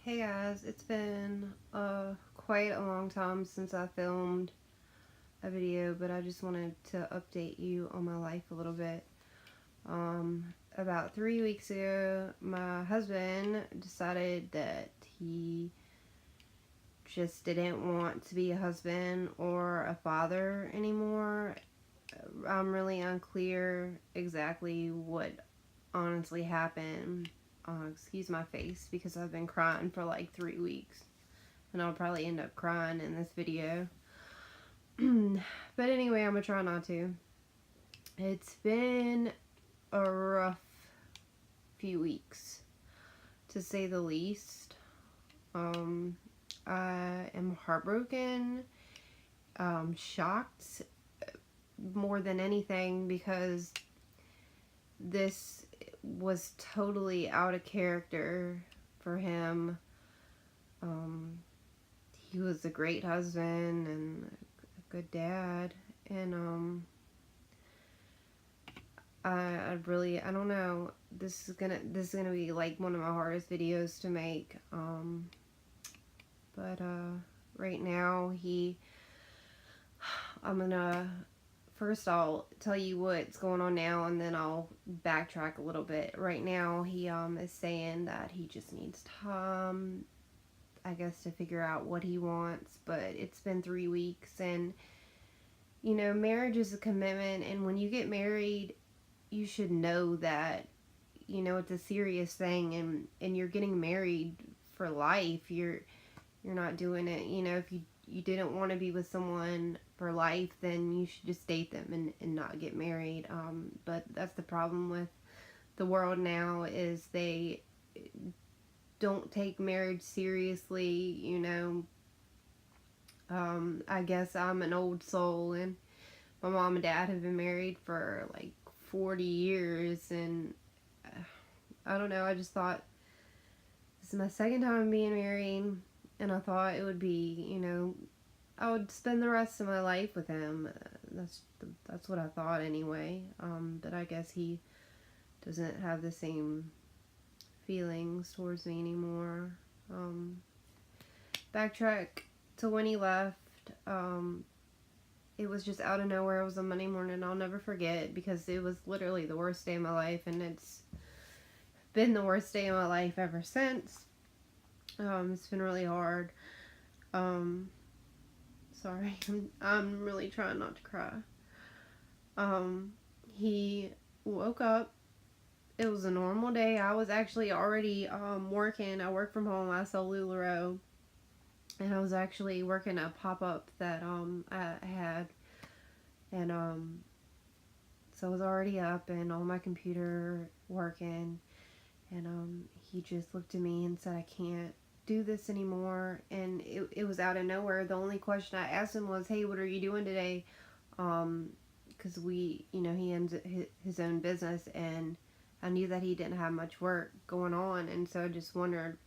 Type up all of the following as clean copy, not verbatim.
Hey guys, it's been quite a long time since I filmed a video, but I just wanted to update you on my life a little bit. About 3 weeks ago, my husband decided that he just didn't want to be a husband or a father anymore. I'm really unclear exactly what honestly happened. Excuse my face because I've been crying for like 3 weeks. And I'll probably end up crying in this video. But anyway, I'm gonna try not to. It's been a rough few weeks, to say the least. Um, I am heartbroken, shocked more than anything because this was totally out of character for him. Um, he was a great husband and a good dad, and I don't know. This is gonna be like one of my hardest videos to make. But right now I'm gonna first I'll tell you what's going on now, and then I'll backtrack a little bit. Right now he is saying that he just needs time, I guess, to figure out what he wants. But it's been 3 weeks, and marriage is a commitment, and when you get married, you should know that it's a serious thing, and you're getting married for life. You're not doing it, if you didn't want to be with someone for life, then you should just date them and not get married. But that's the problem with the world now, is they don't take marriage seriously. I guess I'm an old soul, and my mom and dad have been married for like 40 years, and I don't know, I just thought, this is my second time being married, and I thought it would be, I would spend the rest of my life with him. That's what I thought anyway. But I guess he doesn't have the same feelings towards me anymore. Backtrack to when he left. It was just out of nowhere. It was a Monday morning. I'll never forget, because it was literally the worst day of my life, and it's been the worst day of my life ever since. It's been really hard. Sorry, I'm really trying not to cry. He woke up. It was a normal day. I was actually already working. I work from home. I sell LuLaRoe, and I was actually working a pop-up that I had, and so I was already up and on my computer working, and he just looked at me and said, "I can't do this anymore." And it was out of nowhere. The only question I asked him was, "Hey, what are you doing today?" Because he owns his own business, and I knew that he didn't have much work going on, and so I just wondered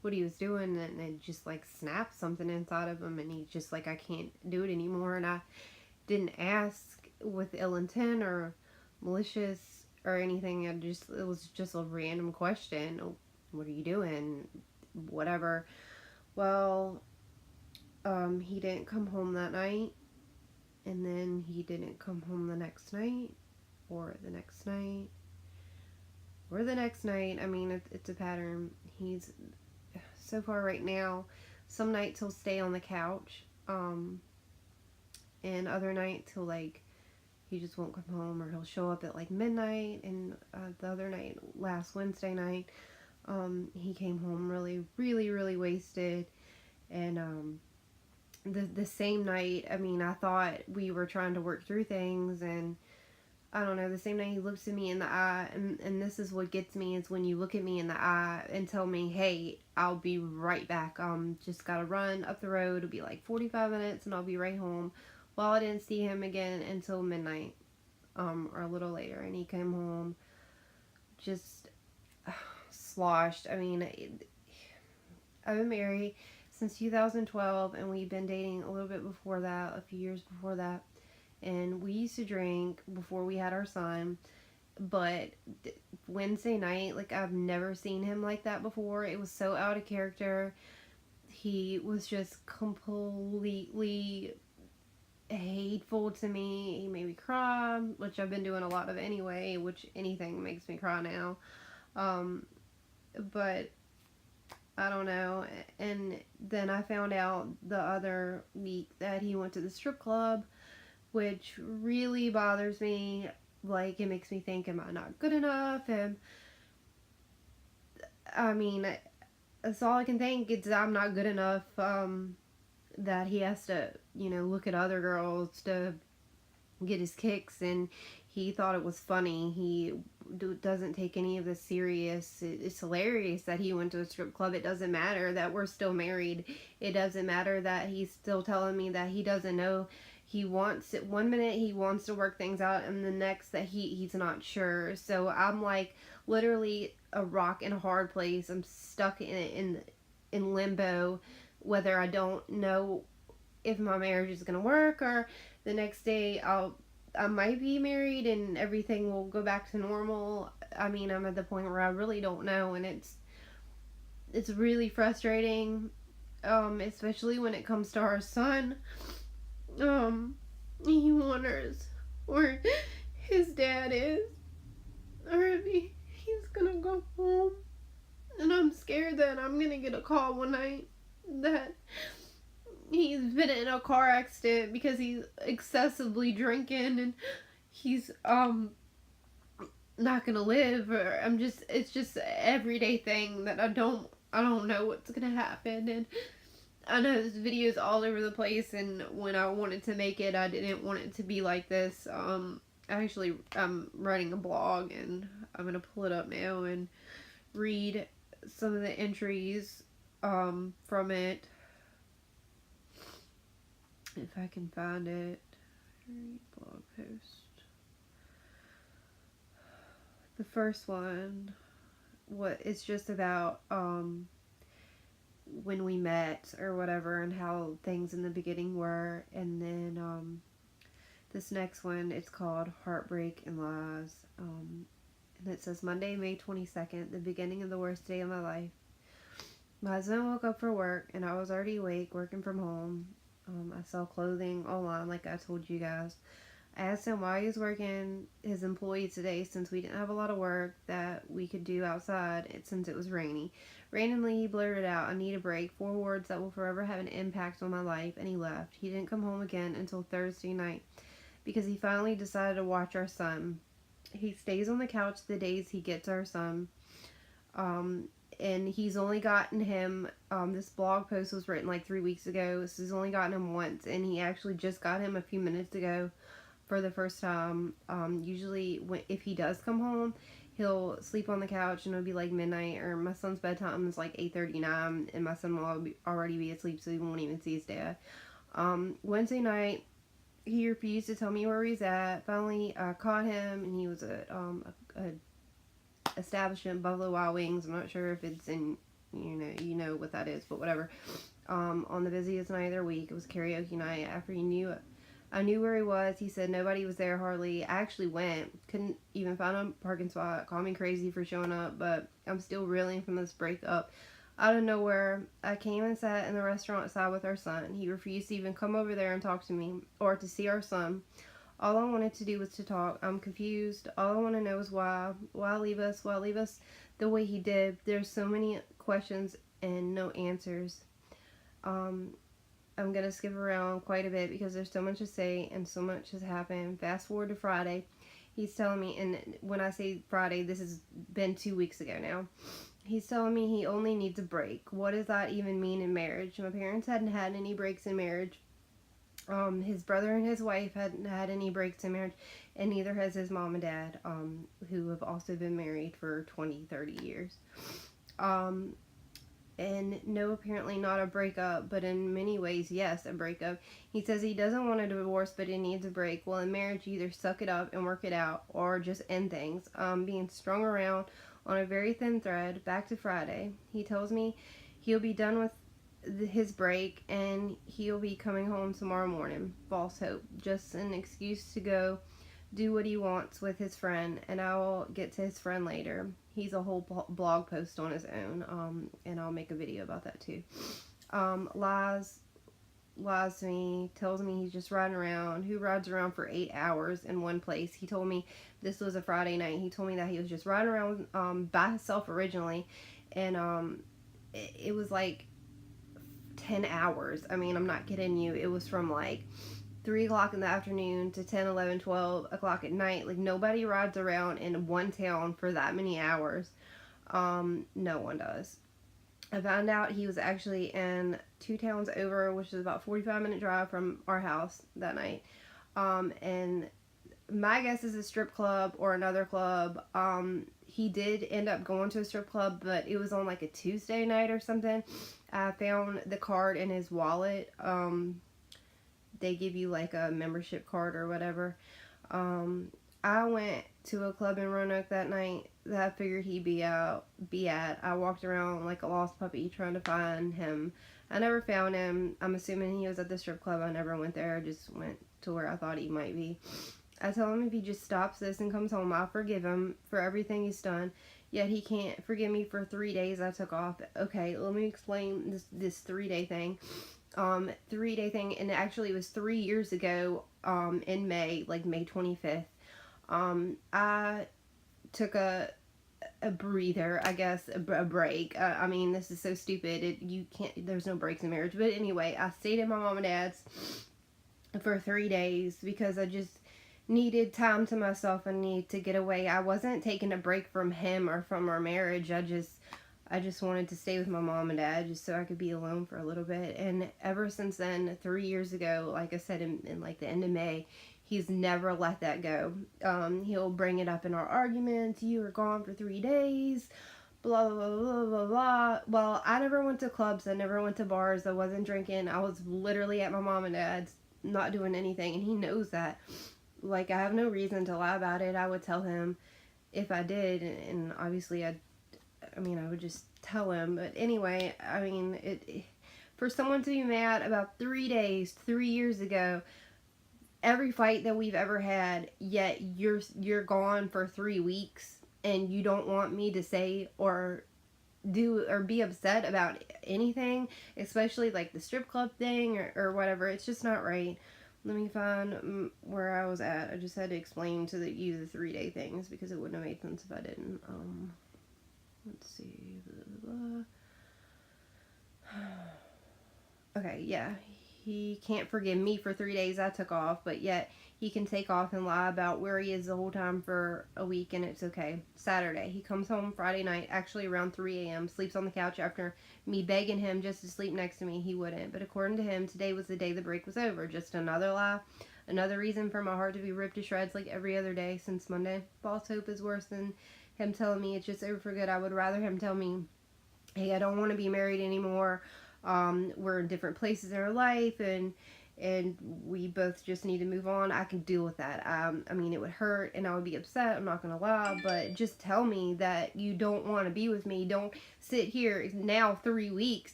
what he was doing, and it just like snapped something inside of him, and he just like, "I can't do it anymore." And I didn't ask with ill intent or malicious or anything. It was just a random question. "What are you doing?" Whatever. Well, he didn't come home that night, and then he didn't come home the next night, or the next night, or the next night. I mean, it's a pattern. He's, so far right now, some nights he'll stay on the couch, and other nights he just won't come home, or he'll show up at like midnight. And the other night, last Wednesday night, he came home really, really, really wasted. And the same night, I mean, I thought we were trying to work through things, and I don't know, the same night he looks at me in the eye, and this is what gets me, is when you look at me in the eye and tell me, "Hey, I'll be right back. Just gotta run up the road. It'll be like 45 minutes and I'll be right home." Well, I didn't see him again until midnight, or a little later, and he came home just sloshed. I mean, I've been married since 2012, and we've been dating a little bit before that, a few years before that. And we used to drink before we had our son, But Wednesday night, like, I've never seen him like that before. It was so out of character. He was just completely hateful to me. He made me cry, which I've been doing a lot of anyway, which anything makes me cry now. Um, but I don't know. And then I found out the other week that he went to the strip club, which really bothers me. Like, it makes me think, am I not good enough? And I mean, that's all I can think. It's I'm not good enough. That he has to, look at other girls to get his kicks, and he thought it was funny. He doesn't take any of this serious. It's hilarious that he went to a strip club. It doesn't matter that we're still married. It doesn't matter that he's still telling me that he doesn't know. He wants it. One minute he wants to work things out, and the next that he's not sure. So I'm like literally a rock in a hard place. I'm stuck in limbo, whether I don't know if my marriage is gonna work, or the next day I might be married and everything will go back to normal. I mean, I'm at the point where I really don't know, and it's really frustrating, especially when it comes to our son. Um, he wonders where his dad is, or if he's gonna go home, and I'm scared that I'm gonna get a call one night that he's been in a car accident because he's excessively drinking, and he's not gonna live. Or it's just an everyday thing that I don't know what's gonna happen. And I know this video is all over the place, and when I wanted to make it, I didn't want it to be like this. I'm writing a blog, and I'm gonna pull it up now and read some of the entries from it, if I can find it. Blog post. The first one, it's just about when we met or whatever, and how things in the beginning were. And then this next one, it's called Heartbreak and Lies. And it says, Monday, May 22nd, the beginning of the worst day of my life. My husband woke up for work, and I was already awake, working from home. I sell clothing online, like I told you guys. I asked him why he was working his employees today, since we didn't have a lot of work that we could do outside since it was rainy. Randomly, he blurted out, I need a break, 4 words that will forever have an impact on my life, and he left. He didn't come home again until Thursday night, because he finally decided to watch our son. He stays on the couch the days he gets our son. And he's only gotten him, this blog post was written like 3 weeks ago, so he's only gotten him once, and he actually just got him a few minutes ago for the first time. Usually if he does come home, he'll sleep on the couch, and it'll be like midnight, or my son's bedtime is like 8:39, and my son will already be asleep, so he won't even see his dad. Wednesday night, he refused to tell me where he's at. Finally, I caught him, and he was at a establishment, Buffalo Wild Wings. I'm not sure if it's in, you know what that is, but whatever. On the busiest night of their week, it was karaoke night. After I knew where he was. He said nobody was there hardly. I actually went, couldn't even find a parking spot. Call me crazy for showing up, but I'm still reeling from this breakup. Out of nowhere, I came and sat in the restaurant outside with our son. He refused to even come over there and talk to me, or to see our son. All I wanted to do was to talk. I'm confused. All I want to know is why. Why leave us? Why leave us the way he did? There's so many questions and no answers. I'm going to skip around quite a bit because there's so much to say and so much has happened. Fast forward to Friday. He's telling me, and when I say Friday, this has been 2 weeks ago now. He's telling me he only needs a break. What does that even mean in marriage? My parents hadn't had any breaks in marriage. His brother and his wife hadn't had any breaks in marriage, and neither has his mom and dad, who have also been married for 20, 30 years. And no, apparently not a breakup, but in many ways, yes, a breakup. He says he doesn't want a divorce, but he needs a break. Well, in marriage, you either suck it up and work it out, or just end things. Being strung around on a very thin thread. Back to Friday. He tells me he'll be done with his break, and he'll be coming home tomorrow morning. False hope. Just an excuse to go do what he wants with his friend, and I'll get to his friend later. He's a whole blog post on his own, and I'll make a video about that too. Lies to me, tells me he's just riding around. Who rides around for 8 hours in one place? He told me this was a Friday night. He told me that he was just riding around by himself originally, and it was like 10 hours. I mean, I'm not kidding you. It was from like 3 o'clock in the afternoon to 10, 11, 12 o'clock at night. Like, nobody rides around in one town for that many hours. No one does. I found out he was actually in 2 towns over, which is about 45-minute drive from our house that night. And my guess is a strip club or another club. He did end up going to a strip club, but it was on like a Tuesday night or something. I found the card in his wallet. They give you like a membership card or whatever. I went to a club in Roanoke that night that I figured he'd be at. I walked around like a lost puppy trying to find him. I never found him. I'm assuming he was at the strip club. I never went there. I just went to where I thought he might be. I tell him if he just stops this and comes home, I'll forgive him for everything he's done. Yet he can't forgive me for 3 days I took off. Okay, let me explain this 3-day thing. 3-day thing, and actually it was 3 years ago, in May, like May 25th. I took a breather, I guess, a break. I mean, this is so stupid. There's no breaks in marriage. But anyway, I stayed at my mom and dad's for 3 days because I just needed time to myself and needed to get away. I wasn't taking a break from him or from our marriage. I just wanted to stay with my mom and dad just so I could be alone for a little bit. And ever since then, 3 years ago, like I said, in like the end of May, he's never let that go. He'll bring it up in our arguments. You were gone for 3 days, blah, blah, blah, blah, blah, blah. Well, I never went to clubs. I never went to bars. I wasn't drinking. I was literally at my mom and dad's, not doing anything. And he knows that. Like, I have no reason to lie about it. I would tell him if I did. And obviously, I would just tell him. But anyway, I mean, for someone to be mad about 3 days, 3 years ago, every fight that we've ever had, yet you're gone for 3 weeks and you don't want me to say or do or be upset about anything, especially like the strip club thing or whatever. It's just not right. Let me find where I was at. I just had to explain to you the 3-day things because it wouldn't have made sense if I didn't. Let's see. Okay, yeah. He can't forgive me for 3 days I took off, but yet he can take off and lie about where he is the whole time for a week, and it's okay. Saturday, he comes home Friday night, actually around 3 a.m., sleeps on the couch after me begging him just to sleep next to me. He wouldn't, but according to him, today was the day the break was over. Just another lie. Another reason for my heart to be ripped to shreds like every other day since Monday. False hope is worse than him telling me it's just over for good. I would rather him tell me, hey, I don't want to be married anymore. We're in different places in our life, and we both just need to move on. I can deal with that. I mean, it would hurt, and I would be upset. I'm not gonna lie, but just tell me that you don't want to be with me. Don't sit here now 3 weeks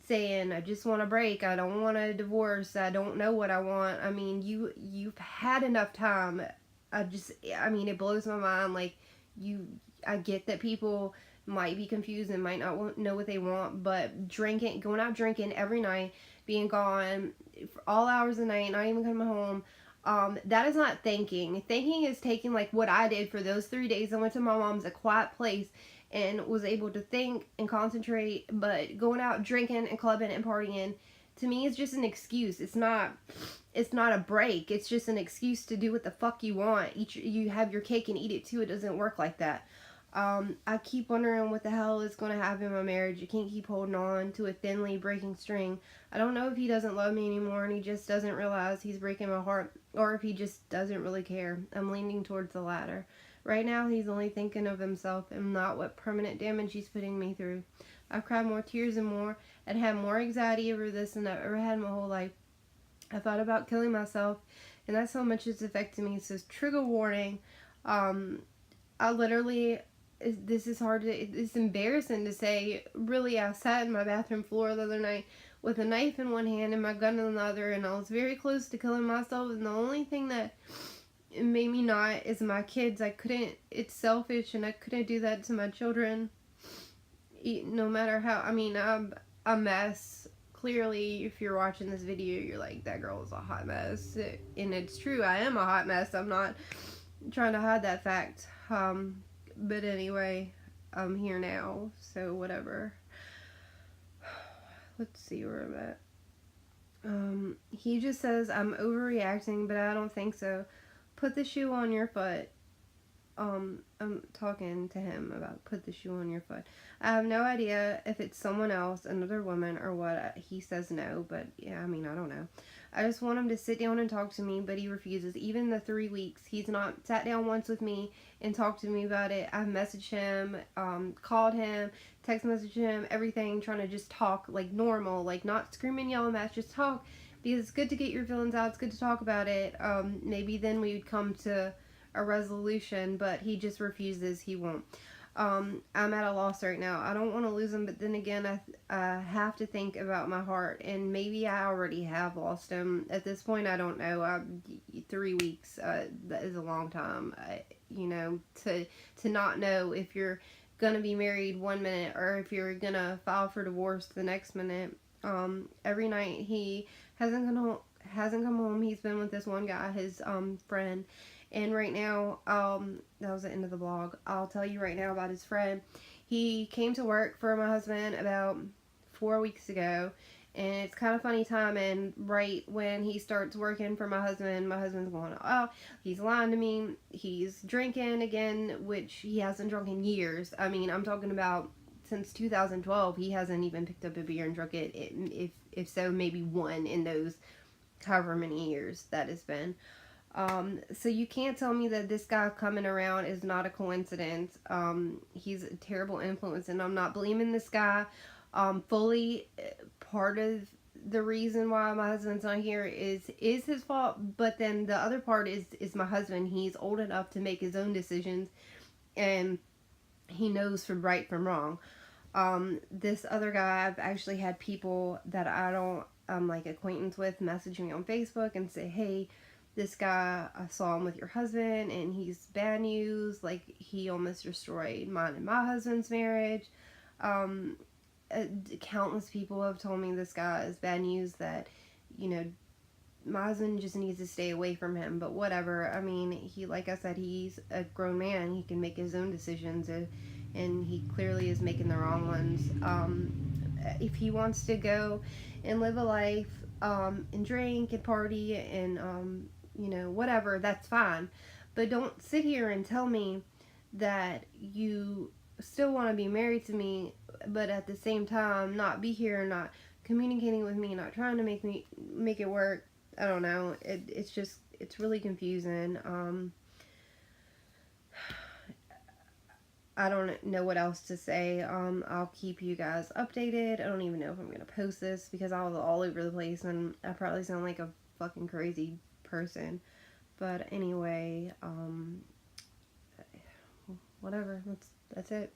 saying I just want a break. I don't want a divorce. I don't know what I want. I mean, you've had enough time. It blows my mind. Like, I get that people might be confused and might not know what they want, but going out drinking every night, being gone for all hours of the night, not even coming home, that is not thinking. Thinking is taking like what I did for those 3 days. I went to my mom's, a quiet place, and was able to think and concentrate. But going out drinking and clubbing and partying, to me, is just an excuse. It's not a break. It's just an excuse to do what the fuck you want. You have your cake and eat it too. It doesn't work like that. I keep wondering what the hell is going to happen in my marriage. You can't keep holding on to a thinly breaking string. I don't know if he doesn't love me anymore and he just doesn't realize he's breaking my heart, or if he just doesn't really care. I'm leaning towards the latter. Right now, he's only thinking of himself and not what permanent damage he's putting me through. I've cried more tears and had more anxiety over this than I've ever had in my whole life. I thought about killing myself, and that's how much it's affected me. So, trigger warning. This is hard it's embarrassing to say. Really, I sat in my bathroom floor the other night with a knife in one hand and my gun in the other, and I was very close to killing myself, and the only thing that maybe not as my kids. I couldn't, it's selfish and I couldn't do that to my children. No matter how, I mean, I'm a mess. Clearly, if you're watching this video, you're like, that girl is a hot mess. And it's true, I am a hot mess. I'm not trying to hide that fact. But anyway, I'm here now, so whatever. Let's see where I'm at. He just says, I'm overreacting, but I don't think so. Put the shoe on your foot. I'm talking to him about put the shoe on your foot. I have no idea if it's someone else, another woman, or what. He says no, but yeah, I mean, I don't know. I just want him to sit down and talk to me, but he refuses. Even the 3 weeks, he's not sat down once with me and talked to me about it. I've messaged him, called him, text messaged him, everything, trying to just talk like normal, like not screaming, yelling match, just talk, because it's good to get your feelings out. It's good to talk about it. Maybe then we would come to a resolution, but he just refuses. He won't. I'm at a loss right now. I don't want to lose him, but then again, I have to think about my heart, and maybe I already have lost him. At this point, I don't know. 3 weeks, that is a long time. You know, to not know if you're gonna be married one minute or if you're gonna file for divorce the next minute. Every night he hasn't come home. He's been with this one guy, his friend. And right now, that was the end of the blog. I'll tell you right now about his friend. He came to work for my husband about 4 weeks ago. And it's kind of funny timing. Right when he starts working for my husband's going, oh, he's lying to me. He's drinking again, which he hasn't drunk in years. I mean, I'm talking about since 2012. He hasn't even picked up a beer and drunk it. If so, maybe one in those however many years that it's been. So you can't tell me that this guy coming around is not a coincidence. He's a terrible influence, and I'm not blaming this guy. Fully part of the reason why my husband's not here is his fault, but then the other part is my husband. He's old enough to make his own decisions, and he knows from right from wrong. This other guy, I've actually had people that I'm like acquaintance with message me on Facebook and say, hey, this guy, I saw him with your husband and he's bad news. Like, he almost destroyed mine and my husband's marriage. Countless people have told me this guy is bad news, that, you know, my husband just needs to stay away from him. But whatever. I mean, he, like I said, he's a grown man. He can make his own decisions, and he clearly is making the wrong ones. If he wants to go and live a life, and drink and party and, you know, whatever, that's fine. But don't sit here and tell me that you still want to be married to me, but at the same time not be here, not communicating with me, not trying to make it work. I don't know. It's really confusing. I don't know what else to say. I'll keep you guys updated. I don't even know if I'm gonna post this because I was all over the place and I probably sound like a fucking crazy person. But anyway, whatever. That's it.